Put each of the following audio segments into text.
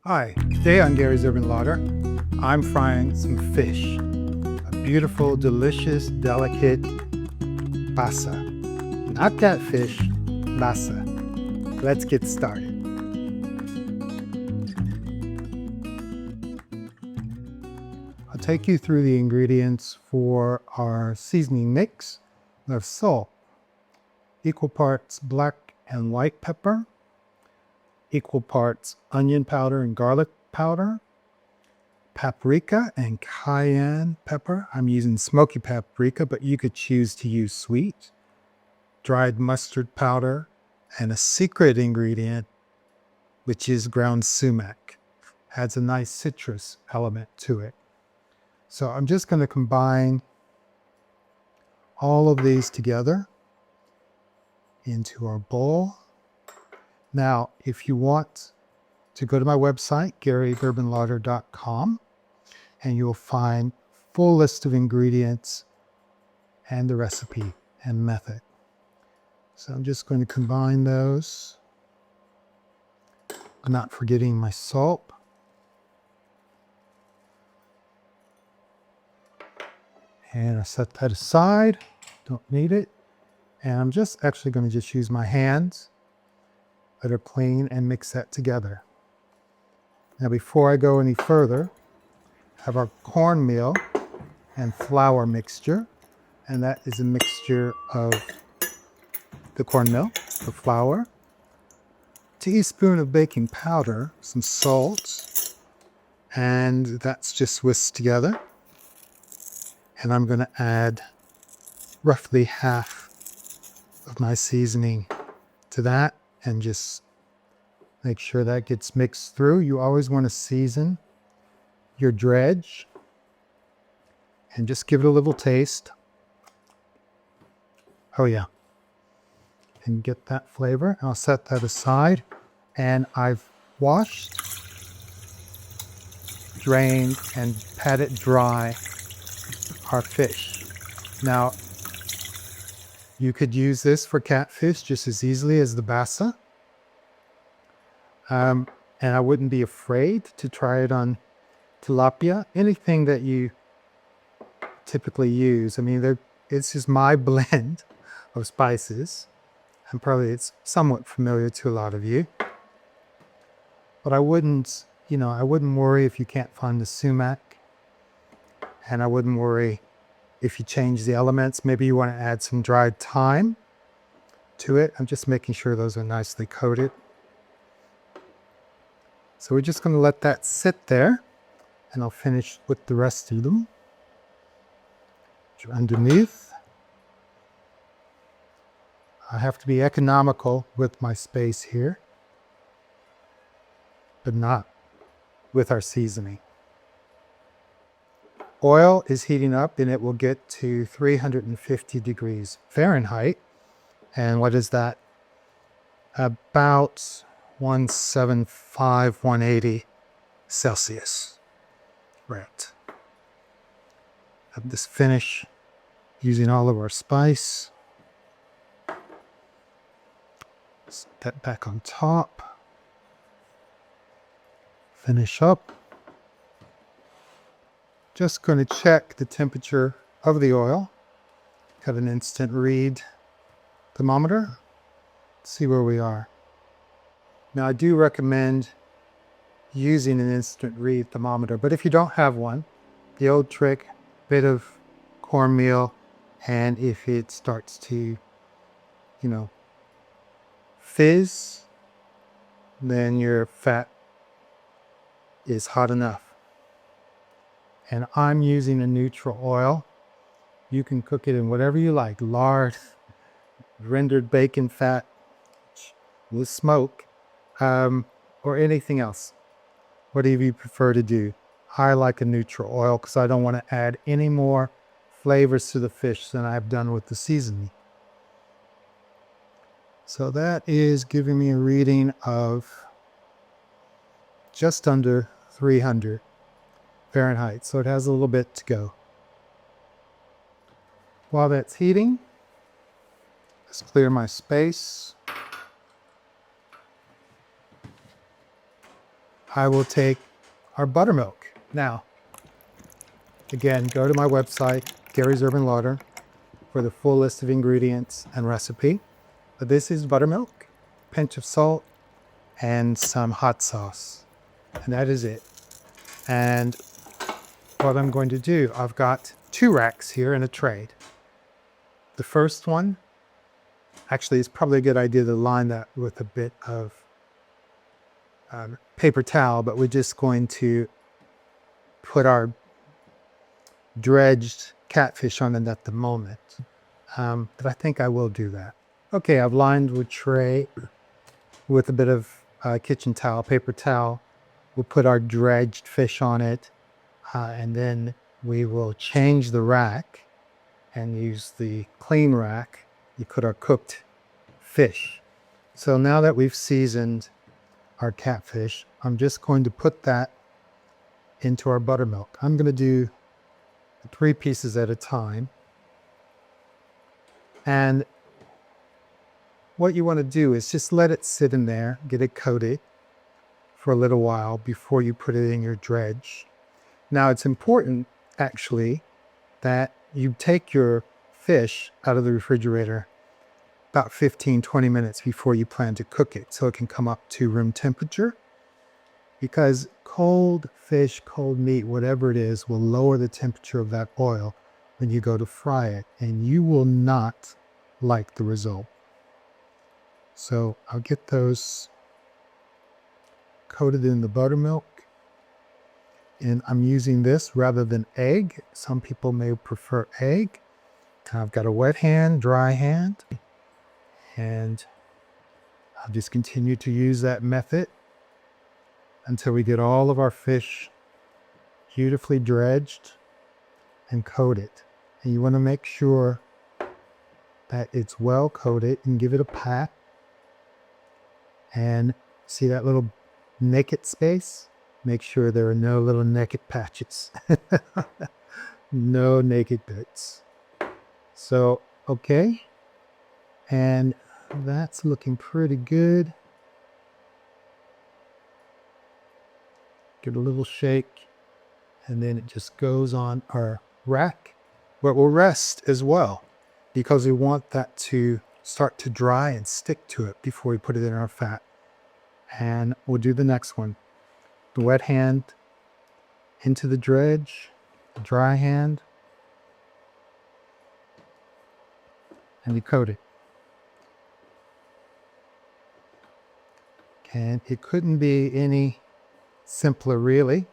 Hi, today on Gary's Urban Larder, I'm frying some fish. A beautiful, delicious, delicate basa. Not catfish, basa. Let's get started. I'll take you through the ingredients for our seasoning mix. We have salt, equal parts black and white pepper, equal parts onion powder and garlic powder, paprika and cayenne pepper. I'm using smoky paprika, but you could choose to use sweet, dried mustard powder, and a secret ingredient, which is ground sumac. Adds a nice citrus element to it. So I'm just going to combine all of these together into our bowl. Now, if you want to go to my website, garyurbanlarder.com, and you'll find a full list of ingredients and the recipe and method. So I'm just going to combine those. I'm not forgetting my salt. And I set that aside, don't need it. And I'm just actually going to just use my hands that are clean and mix that together. Now before I go any further, I have our cornmeal and flour mixture. And that is a mixture of the cornmeal, the flour, teaspoon of baking powder, some salt, and that's just whisked together. And I'm going to add roughly half of my seasoning to that and just make sure that gets mixed through. You always want to season your dredge and just give it a little taste. Oh yeah. And get that flavor. I'll set that aside. And I've washed, drained, and patted dry our fish. Now, you could use this for catfish just as easily as the basa. And I wouldn't be afraid to try it on tilapia, anything that you typically use. I mean, it's just my blend of spices. And probably it's somewhat familiar to a lot of you. But I wouldn't worry if you can't find the sumac. And I wouldn't worry if you change the elements. Maybe you want to add some dried thyme to it. I'm just making sure those are nicely coated. So we're just going to let that sit there. And I'll finish with the rest of them. Underneath. I have to be economical with my space here, but not with our seasoning. Oil is heating up and it will get to 350 degrees Fahrenheit. And what is that? About 175, 180 Celsius. Right. Have this finish using all of our spice. Set that back on top. Finish up. Just going to check the temperature of the oil. Got an instant read thermometer. Let's see where we are. Now I do recommend using an instant read thermometer, but if you don't have one, the old trick, bit of cornmeal, and if it starts to, fizz, then your fat is hot enough. And I'm using a neutral oil. You can cook it in whatever you like, lard, rendered bacon fat with smoke, or anything else, whatever you prefer to do. I like a neutral oil because I don't want to add any more flavors to the fish than I've done with the seasoning. So that is giving me a reading of just under 300 Fahrenheit. So it has a little bit to go. While that's heating, let's clear my space. I will take our buttermilk. Now, again, go to my website, Gary's Urban Larder, for the full list of ingredients and recipe. But this is buttermilk, pinch of salt, and some hot sauce. And that is it. And what I'm going to do, I've got 2 racks here in a tray. The first one, actually it's probably a good idea to line that with a bit of paper towel, but we're just going to put our dredged catfish on it at the moment. But I think I will do that. Okay, I've lined the tray with a bit of kitchen towel, paper towel. We'll put our dredged fish on it, and then we will change the rack and use the clean rack. You put our cooked fish. So now that we've seasoned our catfish, I'm just going to put that into our buttermilk. I'm going to do 3 pieces at a time. And what you want to do is just let it sit in there, get it coated for a little while before you put it in your dredge. Now it's important, actually, that you take your fish out of the refrigerator about 15-20 minutes before you plan to cook it, so it can come up to room temperature, because cold fish, cold meat, whatever it is, will lower the temperature of that oil when you go to fry it, and you will not like the result. So I'll get those coated in the buttermilk, and I'm using this rather than egg. Some people may prefer egg. I've got a wet hand, dry hand, and I'll just continue to use that method until we get all of our fish beautifully dredged and coated. And you want to make sure that it's well coated and give it a pat. And see that little naked space? Make sure there are no little naked patches. No naked bits. So, okay. And that's looking pretty good. Give it a little shake, and then it just goes on our rack, where it will rest as well, because we want that to start to dry and stick to it before we put it in our fat. And we'll do the next one. The wet hand into the dredge, the dry hand, and we coat it. And it couldn't be any simpler, really,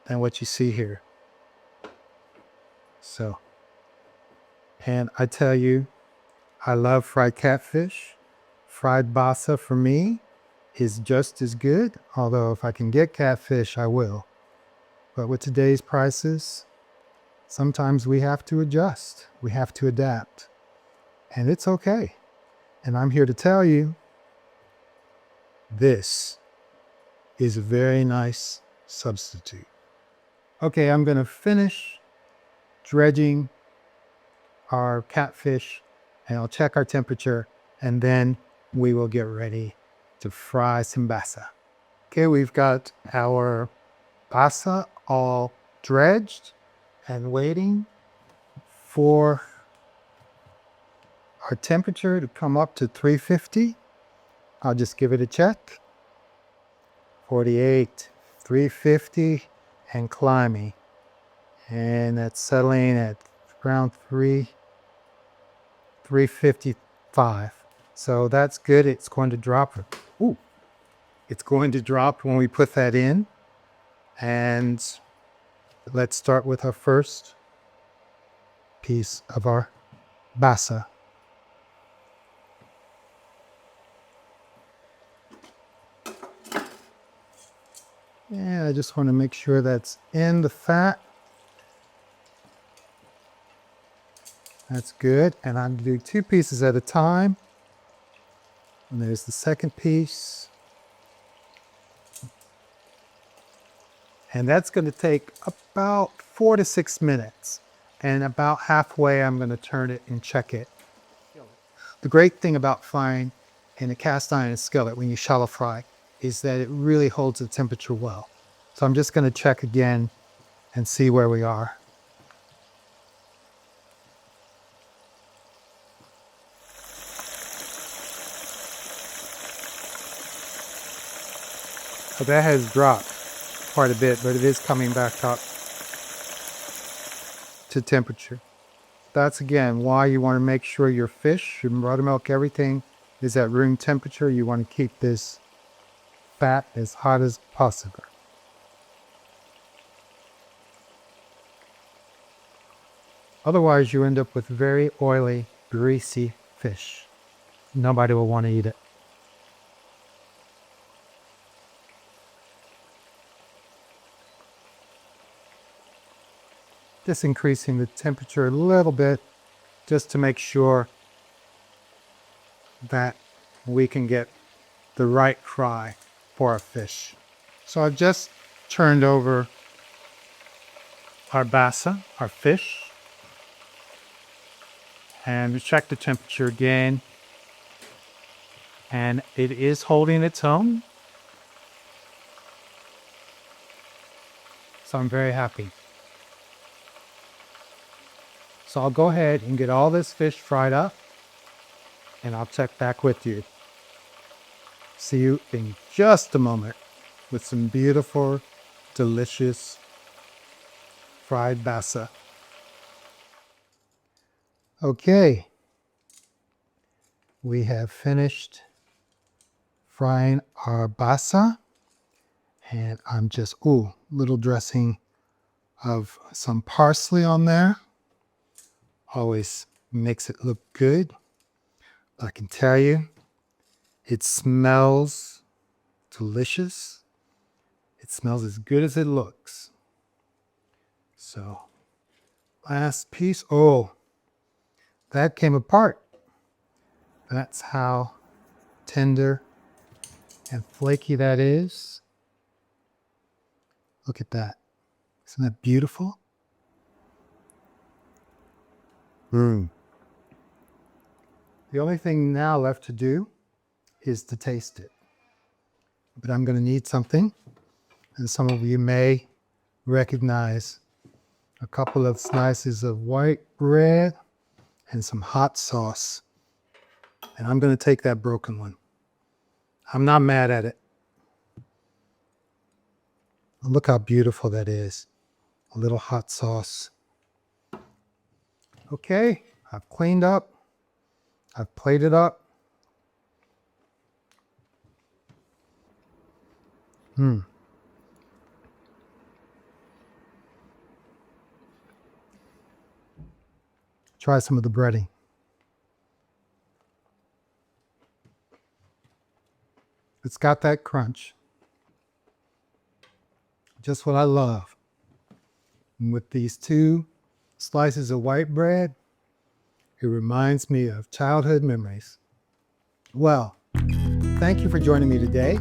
than what you see here. So, and I tell you, I love fried catfish. Fried basa for me is just as good, although if I can get catfish, I will. But with today's prices, sometimes we have to adjust. We have to adapt. And it's okay. And I'm here to tell you, this is a very nice substitute. Okay, I'm going to finish dredging our catfish, and I'll check our temperature, and then we will get ready to fry some basa. Okay, we've got our basa all dredged and waiting for our temperature to come up to 350. I'll just give it a check. 48, 350, and climbing. And that's settling at around 355. So that's good. It's going to drop. Ooh, it's going to drop when we put that in. And let's start with our first piece of our basa. And I just want to make sure that's in the fat. That's good. And I'm going to do 2 pieces at a time. And there's the second piece. And that's going to take about 4 to 6 minutes. And about halfway, I'm going to turn it and check it. The great thing about frying in a cast iron skillet when you shallow fry is that it really holds the temperature well. So I'm just going to check again and see where we are. So that has dropped quite a bit, but it is coming back up to temperature. That's again why you want to make sure your fish, your buttermilk, everything is at room temperature. You want to keep this fat as hot as possible. Otherwise, you end up with very oily, greasy fish. Nobody will want to eat it. Just increasing the temperature a little bit just to make sure that we can get the right fry for our fish. So I've just turned over our basa, our fish, and check the temperature again, and it is holding its own. So I'm very happy. So I'll go ahead and get all this fish fried up, and I'll check back with you. See you in just a moment with some beautiful, delicious fried basa. Okay, we have finished frying our basa, and I'm just, little dressing of some parsley on there. Always makes it look good. I can tell you, it smells delicious. It smells as good as it looks. So, last piece. Oh, that came apart. That's how tender and flaky that is. Look at that. Isn't that beautiful? The only thing now left to do is to taste it. But I'm going to need something, and some of you may recognize a couple of slices of white bread and some hot sauce. And I'm going to take that broken one. I'm not mad at it. Look how beautiful that is. A little hot sauce. Okay, I've cleaned up. I've plated up. Try some of the breading. It's got that crunch. Just what I love. And with these two slices of white bread, it reminds me of childhood memories. Well, thank you for joining me today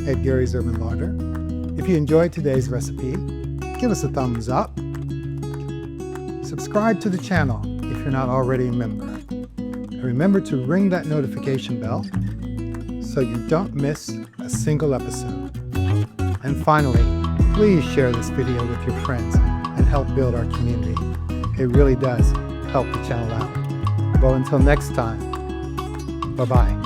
at Gary's Urban Larder. If you enjoyed today's recipe, give us a thumbs up. Subscribe to the channel if you're not already a member. And remember to ring that notification bell so you don't miss a single episode. And finally, please share this video with your friends and help build our community. It really does help the channel out. Well, until next time, bye-bye.